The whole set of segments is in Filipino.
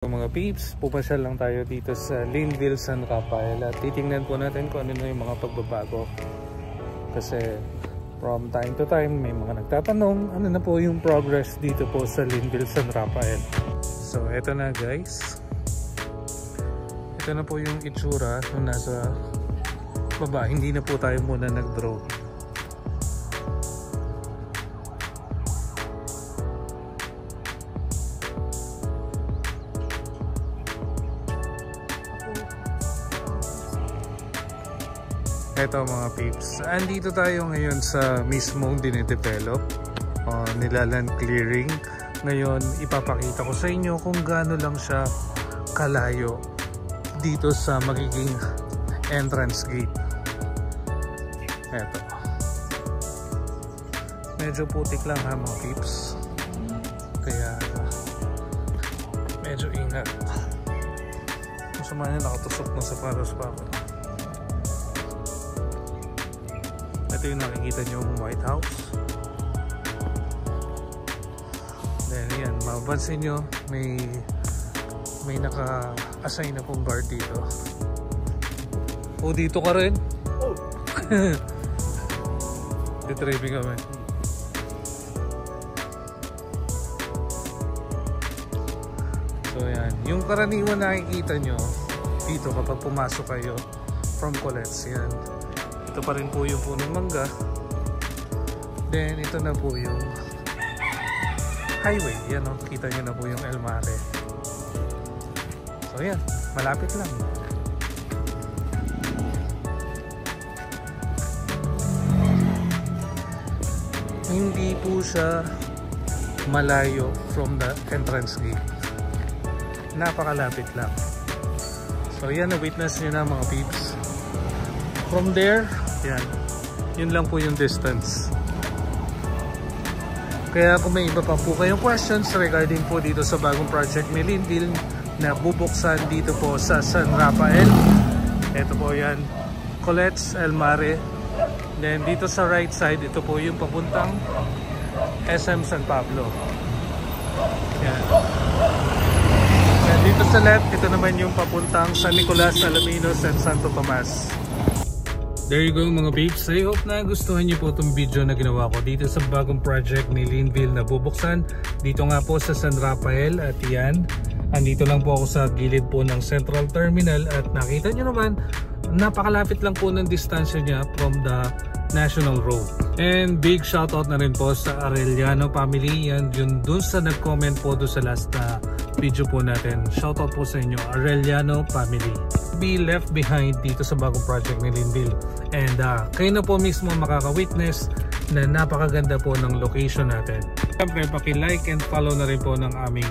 Mga peeps, pupasyal lang tayo dito sa Linville, San Rafael at titingnan po natin kung ano na yung mga pagbabago kasi from time to time may mga nagtatanong ano na po yung progress dito po sa Linville, San Rafael. So eto na guys, ito na po yung itsura nung nasa baba, hindi na po tayo muna nag-draw. Eto mga peeps, andito tayo ngayon sa mismong dinedevelop, nilaland clearing. Ngayon ipapakita ko sa inyo kung gaano lang siya kalayo dito sa magiging entrance gate. Eto, medyo putik lang ha mga peeps, kaya medyo ingat. Masama niya nakatusok na sa paros pa ako. Ito yung nakikita nyo yung White House. Then yan, mapapansin nyo may naka-assign na pong guard dito. O dito ka rin? Oh. Ditriving kami. So yan, yung karaniwan nakikita nyo dito kapag pumasok kayo from Colettes, yan. Ito pa rin po yung punong mangga. Then ito na po yung highway. Yan o, kita nyo na po yung El Mare. So yan, malapit lang. Hindi po siya malayo from the entrance gate. Napakalapit lang. So yan, na-witness nyo na mga peeps. From there, yan, yun lang po yung distance. Kaya kung may iba pa po kayong questions regarding po dito sa bagong project ni Linville na bubuksan dito po sa San Rafael, ito po yan, Colettes, El Mare. Then dito sa right side, ito po yung papuntang SM San Pablo. Yan. And dito sa left, ito naman yung papuntang San Nicolas, Alaminos, and Santo Tomas. There you go mga peeps. I hope na gustuhan niyo po itong video na ginawa ko dito sa bagong project ni Linville na bubuksan dito nga po sa San Rafael. At yan, andito lang po ako sa gilid po ng Central Terminal at nakita niyo naman napakalapit lang po ng distansya niya from the National Road. And big shoutout na rin po sa Arellano family. Yan yun dun sa nag-comment po dun sa last video po natin. Shoutout po sa inyo, Arellano family. Be left behind dito sa bagong project ni Linville. And kayo na po mismo makaka-witness na napakaganda po ng location natin. Siyempre, paki-like and follow na rin po ng aming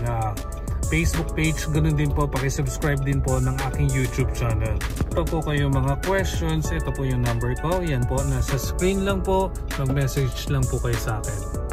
Facebook page. Ganun din po, paki-subscribe din po ng aking YouTube channel. Pag po kayo mga questions, ito po yung number ko. Yan po, nasa screen lang po. Mag-message lang po kayo sa akin.